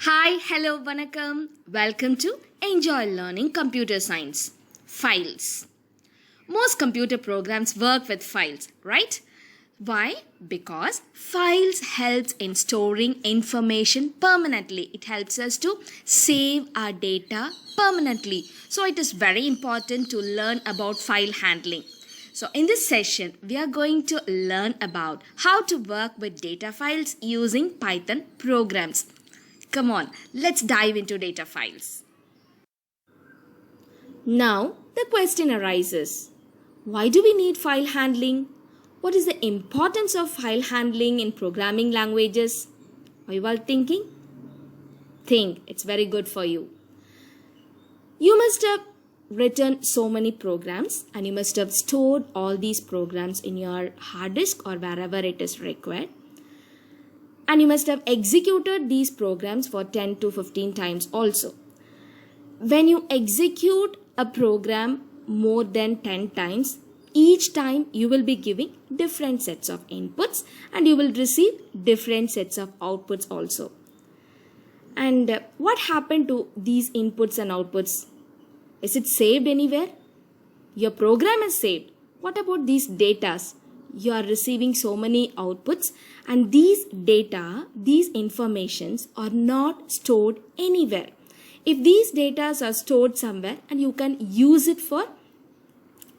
Hi, hello, vanakkam. Welcome to Enjoy Learning Computer Science. Files. Most computer programs work with files, right? Why? Because files helps in storing information permanently. It helps us to save our data permanently. So it is very important to learn about file handling. So in this session, we are going to learn about how to work with data files using Python programs. Come on, let's dive into data files. Now, the question arises, why do we need file handling? What is the importance of file handling in programming languages? Are you all thinking? Think, it's very good for you. You must have written so many programs and you must have stored all these programs in your hard disk or wherever it is required. And you must have executed these programs for 10 to 15 times also. When you execute a program more than 10 times, each time you will be giving different sets of inputs and you will receive different sets of outputs also. And what happened to these inputs and outputs? Is it saved anywhere? Your program is saved. What about these datas? You are receiving so many outputs and these data, these informations are not stored anywhere. If these data are stored somewhere and you can use it for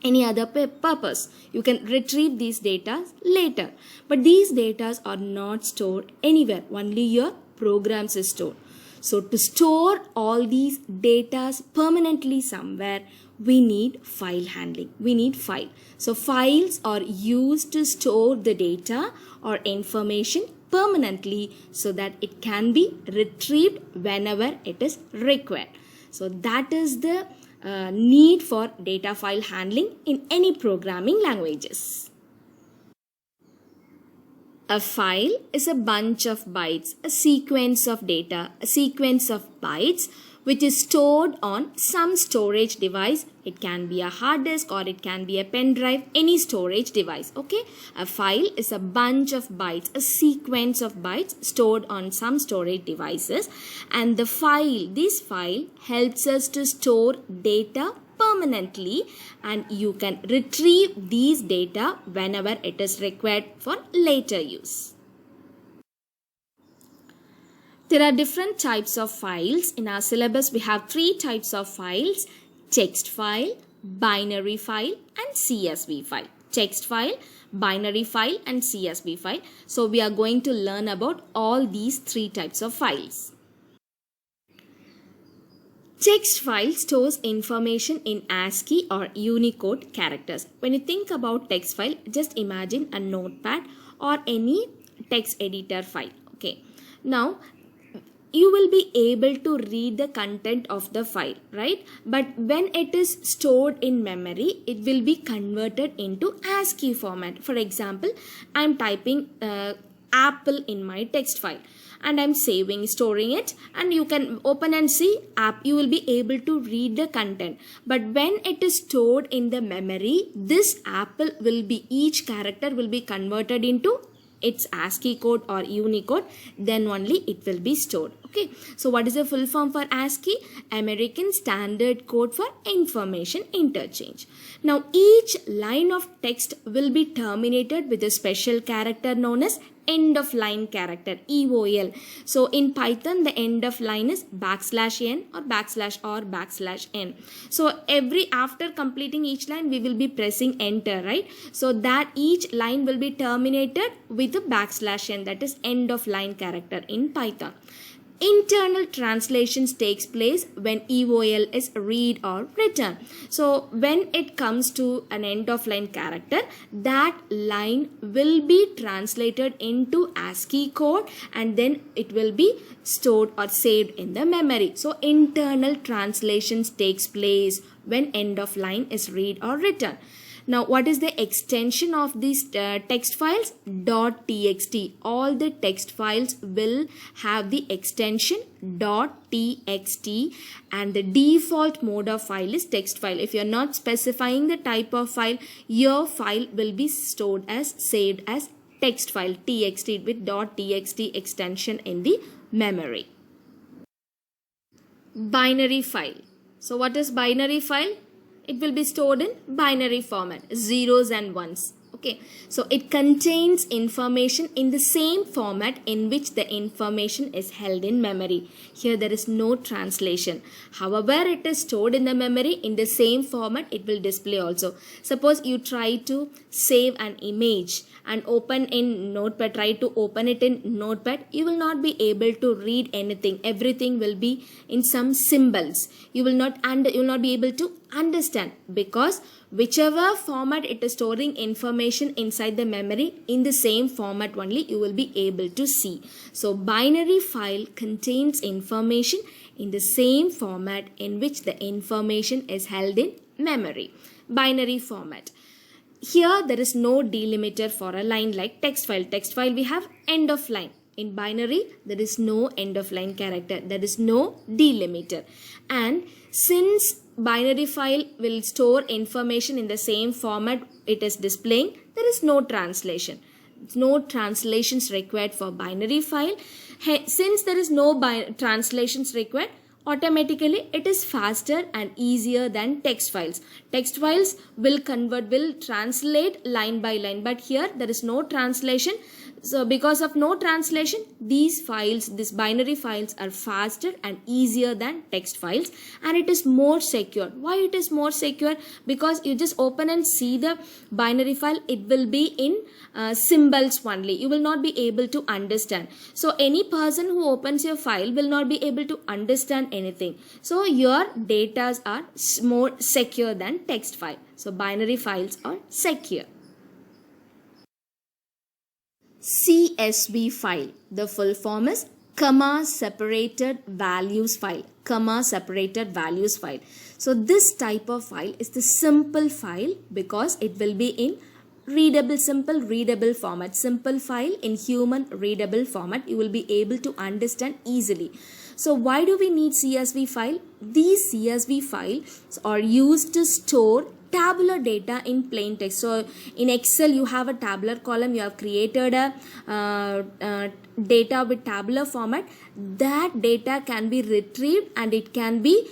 any other purpose, you can retrieve these data later. But these data are not stored anywhere, only your programs is stored. So to store all these data permanently somewhere, we need file handling. We need file. So files are used to store the data or information permanently so that it can be retrieved whenever it is required. So that is the need for data file handling in any programming languages. A file is a bunch of bytes, a sequence of data, a sequence of bytes which is stored on some storage device. It can be a hard disk or it can be a pen drive, any storage device. Okay, a file is a bunch of bytes, a sequence of bytes stored on some storage devices, and this file helps us to store data permanently, and you can retrieve these data whenever it is required for later use. There are different types of files. In our syllabus, we have 3 types of files: text file, binary file, and CSV file. Text file, binary file, and CSV file. So we are going to learn about all these 3 types of files. Text file stores information in ASCII or Unicode characters. When you think about text file, just imagine a notepad or any text editor file. Okay. Now, you will be able to read the content of the file, right? But when it is stored in memory, it will be converted into ASCII format. For example, I am typing apple in my text file and I'm storing it, and you can open and see app. You will be able to read the content. But when it is stored in the memory, this apple will be, each character will be converted into its ASCII code or Unicode, then only it will be stored. Okay, so what is the full form for ASCII? American Standard Code for Information Interchange. Now each line of text will be terminated with a special character known as end of line character, EOL. So in Python, the end of line is \n or \n. So after completing each line, we will be pressing enter, right? So that each line will be terminated with a \n, that is end of line character in Python. Internal translations takes place when EOL is read or written. So when it comes to an end of line character, that line will be translated into ASCII code and then it will be stored or saved in the memory. So internal translations takes place when end of line is read or written. Now, what is the extension of these text files? .txt. All the text files will have the extension .txt, and the default mode of file is text file. If you are not specifying the type of file, your file will be saved as text file, txt, with .txt extension in the memory. Binary file. So what is binary file? It will be stored in binary format, zeros and ones. Okay, so it contains information in the same format in which the information is held in memory. Here there is no translation. However, it is stored in the memory in the same format, it will display also. Suppose you try to save an image and open in Notepad, try to open it in Notepad, you will not be able to read anything. Everything will be in some symbols. You will not be able to understand, because whichever format it is storing information inside the memory, in the same format only you will be able to see. So binary file contains information in the same format in which the information is held in memory. Binary format. Here there is no delimiter for a line like text file. Text file we have end of line. In binary there is no end of line character. There is no delimiter. And since binary file will store information in the same format it is displaying, there is no translation. No translations required for binary file. Since there is no translations required, automatically it is faster and easier than text files. Text files will translate line by line, but here there is no translation. So because of no translation, these binary files are faster and easier than text files, and it is more secure. Why it is more secure? Because you just open and see the binary file, it will be in symbols only. You will not be able to understand. So any person who opens your file will not be able to understand anything. So your data are more secure than text file. So binary files are secure. CSV file. The full form is comma separated values file. Comma separated values file. So this type of file is the simple file because it will be in simple readable format. Simple file in human readable format. You will be able to understand easily. So why do we need CSV file? These CSV files are used to store tabular data in plain text. So in Excel you have a tabular column, you have created a data with tabular format. That data can be retrieved and it can be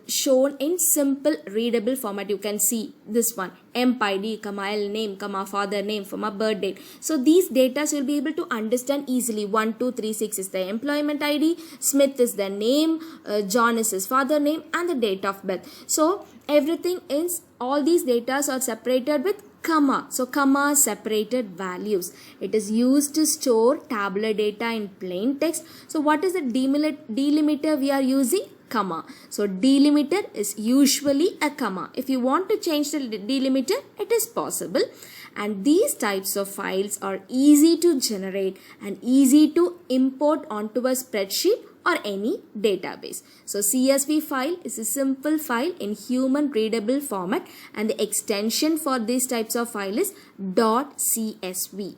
shown in simple readable format. You can see this one, empid, L name, father name, birth date. So these data you will be able to understand easily. 1236 is the employment ID, Smith is the name, John is his father name, and the date of birth. So everything is, all these data are separated with comma. So comma separated values. It is used to store tabular data in plain text. So what is the delimiter we are using? Comma. So delimiter is usually a comma. If you want to change the delimiter, it is possible. And these types of files are easy to generate and easy to import onto a spreadsheet or any database. So CSV file is a simple file in human readable format, and the extension for these types of file is .csv.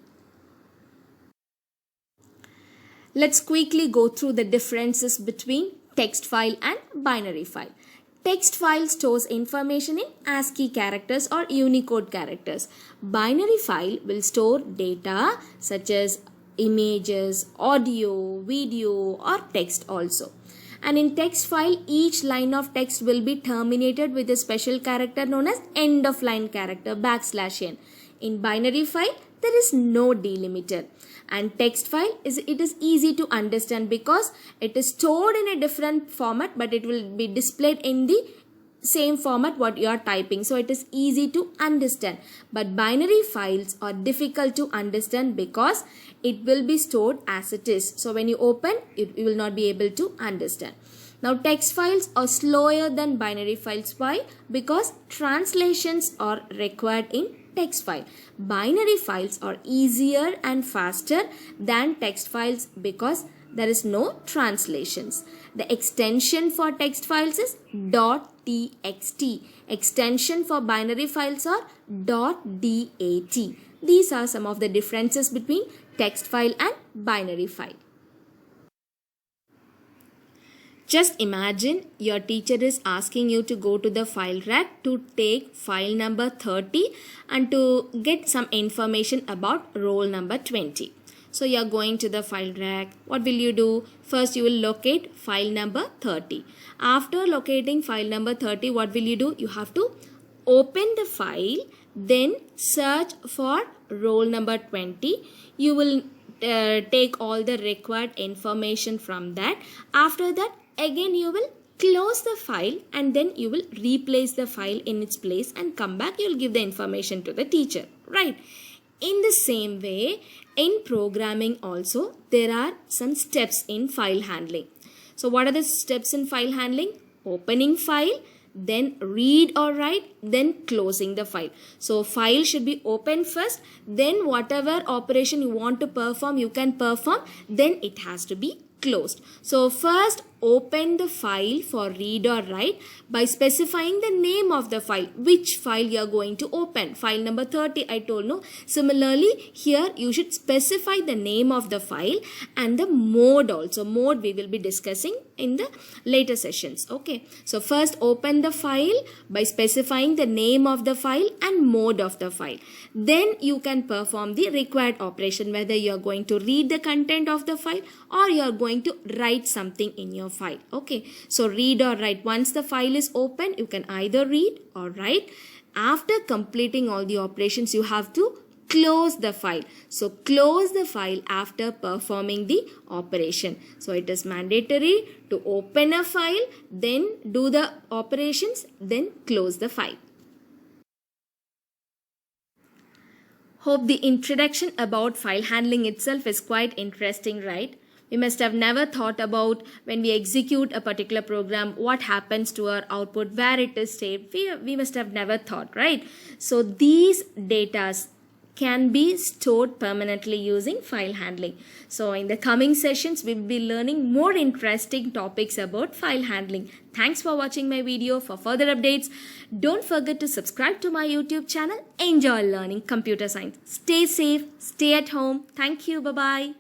Let's quickly go through the differences between text file and binary file. Text file stores information in ASCII characters or Unicode characters. Binary file will store data such as images, audio, video, or text also. And in text file, each line of text will be terminated with a special character known as end of line character, \n. In binary file, there is no delimiter. And text file it is easy to understand because it is stored in a different format, but it will be displayed in the same format what you are typing. So it is easy to understand. But binary files are difficult to understand because it will be stored as it is. So when you open it, you will not be able to understand. Now text files are slower than binary files. Why? Because translations are required in text file. Binary files are easier and faster than text files because there is no translations. The extension for text files is .txt. Extension for binary files are .dat. These are some of the differences between text file and binary file. Just imagine your teacher is asking you to go to the file rack to take file number 30 and to get some information about roll number 20. So you are going to the file rack. What will you do? First you will locate file number 30. After locating file number 30, what will you do? You have to open the file, then search for roll number 20. You will take all the required information from that. After that, again you will close the file and then you will replace the file in its place and come back. You will give the information to the teacher, right? In the same way, in programming also, there are some steps in file handling. So what are the steps in file handling? Opening file, then read or write, then closing the file. So file should be opened first, then whatever operation you want to perform, you can perform, then it has to be closed. So first open the file for read or write by specifying the name of the file, which file you are going to open. File number 30 I told, no. Similarly here you should specify the name of the file and the mode also. Mode we will be discussing in the later sessions. Okay, so first open the file by specifying the name of the file and mode of the file. Then you can perform the required operation, whether you are going to read the content of the file or you are going to write something in your file. Okay, so read or write. Once the file is open, you can either read or write. After completing all the operations, you have to close the file. So close the file after performing the operation. So it is mandatory to open a file, then do the operations, then close the file. Hope the introduction about file handling itself is quite interesting, right? We must have never thought about when we execute a particular program, what happens to our output, where it is saved. We must have never thought, right? So these data can be stored permanently using file handling. So in the coming sessions, we will be learning more interesting topics about file handling. Thanks for watching my video. For further updates, don't forget to subscribe to my YouTube channel. Enjoy learning computer science. Stay safe, stay at home. Thank you. Bye-bye.